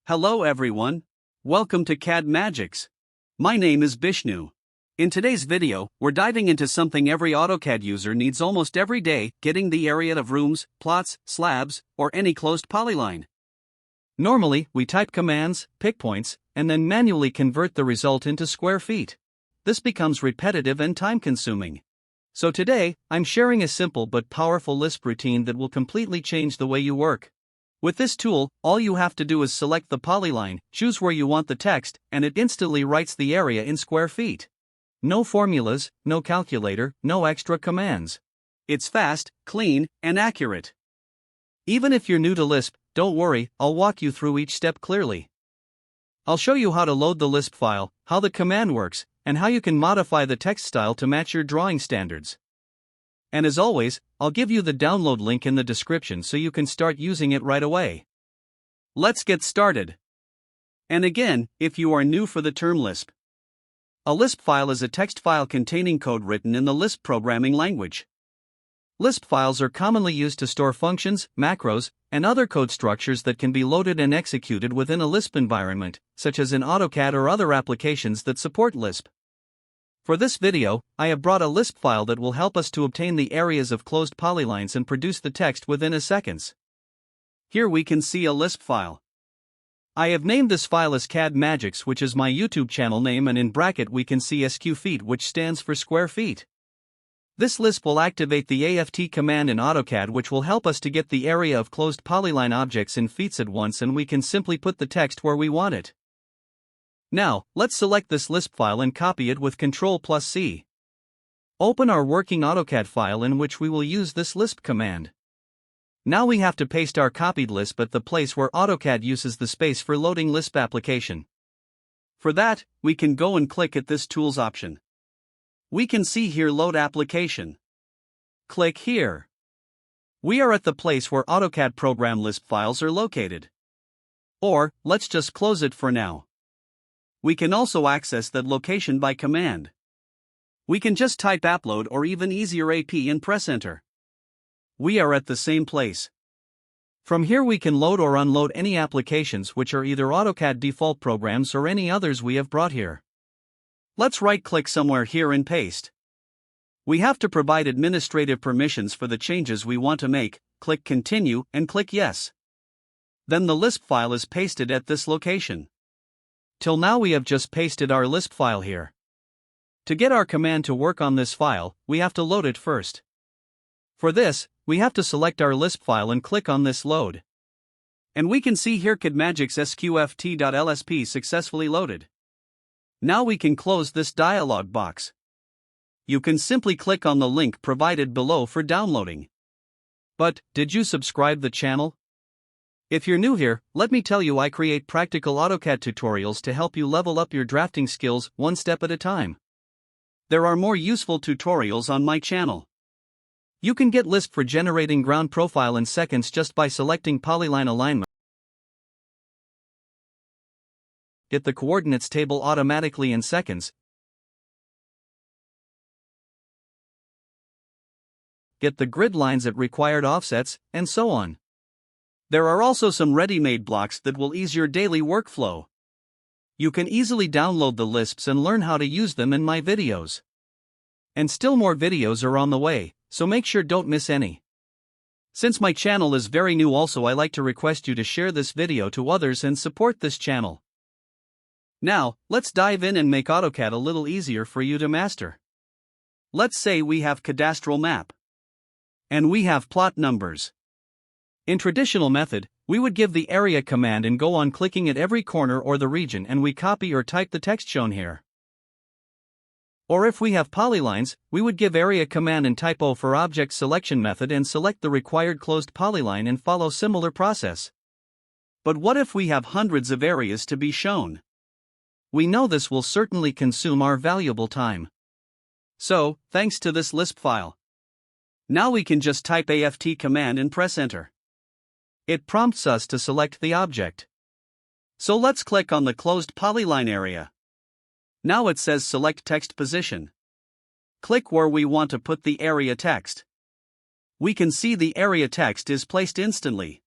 Hello everyone. Welcome to CAD Magics. My name is Bishnu. In today's video, we're diving into something every AutoCAD user needs almost every day, getting the area of rooms, plots, slabs, or any closed polyline. Normally, we type commands, pick points, and then manually convert the result into square feet. This becomes repetitive and time-consuming. So today, I'm sharing a simple but powerful Lisp routine that will completely change the way you work. With this tool, all you have to do is select the polyline, choose where you want the text, and it instantly writes the area in square feet. No formulas, no calculator, no extra commands. It's fast, clean, and accurate. Even if you're new to Lisp, don't worry, I'll walk you through each step clearly. I'll show you how to load the Lisp file, how the command works, and how you can modify the text style to match your drawing standards. And as always, I'll give you the download link in the description so you can start using it right away. Let's get started. And again, if you are new for the term Lisp, a Lisp file is a text file containing code written in the Lisp programming language. Lisp files are commonly used to store functions, macros, and other code structures that can be loaded and executed within a Lisp environment, such as in AutoCAD or other applications that support Lisp. For this video, I have brought a Lisp file that will help us to obtain the areas of closed polylines and produce the text within a seconds. Here we can see a Lisp file. I have named this file as CAD Magics, which is my YouTube channel name, and in bracket we can see SQ feet, which stands for square feet. This Lisp will activate the AFT command in AutoCAD, which will help us to get the area of closed polyline objects in feet at once, and we can simply put the text where we want it. Now, let's select this Lisp file and copy it with Ctrl+C. Open our working AutoCAD file in which we will use this Lisp command. Now we have to paste our copied Lisp at the place where AutoCAD uses the space for loading Lisp application. For that, we can go and click at this Tools option. We can see here Load Application. Click here. We are at the place where AutoCAD program Lisp files are located. Or, let's just close it for now. We can also access that location by command. We can just type upload or even easier AP and press enter. We are at the same place. From here we can load or unload any applications, which are either AutoCAD default programs or any others we have brought here. Let's right-click somewhere here and paste. We have to provide administrative permissions for the changes we want to make, click Continue and click Yes. Then the Lisp file is pasted at this location. Till now we have just pasted our Lisp file here. To get our command to work on this file, we have to load it first. For this, we have to select our Lisp file and click on this Load. And we can see here CAD Magics sqft.lsp successfully loaded. Now we can close this dialog box. You can simply click on the link provided below for downloading. But, did you subscribe the channel? If you're new here, let me tell you I create practical AutoCAD tutorials to help you level up your drafting skills one step at a time. There are more useful tutorials on my channel. You can get Lisp for generating ground profile in seconds just by selecting polyline alignment. Get the coordinates table automatically in seconds. Get the grid lines at required offsets, and so on. There are also some ready-made blocks that will ease your daily workflow. You can easily download the Lisps and learn how to use them in my videos. And still more videos are on the way, so make sure don't miss any. Since my channel is very new also, I like to request you to share this video to others and support this channel. Now, let's dive in and make AutoCAD a little easier for you to master. Let's say we have cadastral map. And we have plot numbers. In traditional method, we would give the area command and go on clicking at every corner or the region, and we copy or type the text shown here. Or if we have polylines, we would give area command and type O for object selection method and select the required closed polyline and follow similar process. But what if we have hundreds of areas to be shown? We know this will certainly consume our valuable time. So, thanks to this Lisp file. Now we can just type AFT command and press enter. It prompts us to select the object. So let's click on the closed polyline area. Now it says select text position. Click where we want to put the area text. We can see the area text is placed instantly.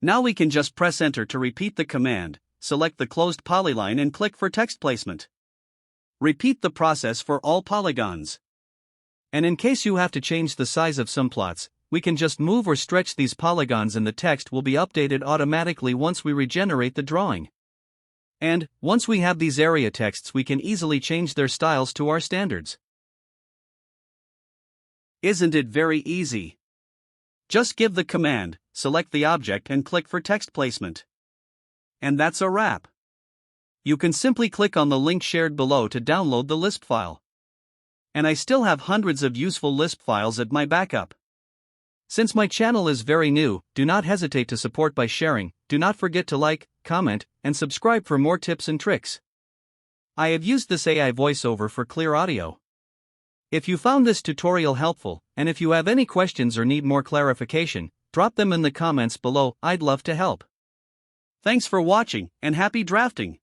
Now we can just press enter to repeat the command, select the closed polyline and click for text placement. Repeat the process for all polygons. And in case you have to change the size of some plots, we can just move or stretch these polygons and the text will be updated automatically once we regenerate the drawing. And, once we have these area texts, we can easily change their styles to our standards. Isn't it very easy? Just give the command, select the object and click for text placement. And that's a wrap. You can simply click on the link shared below to download the Lisp file. And I still have hundreds of useful Lisp files at my backup. Since my channel is very new, do not hesitate to support by sharing. Do not forget to like, comment, and subscribe for more tips and tricks. I have used this AI voiceover for clear audio. If you found this tutorial helpful, and if you have any questions or need more clarification, drop them in the comments below. I'd love to help. Thanks for watching, and happy drafting!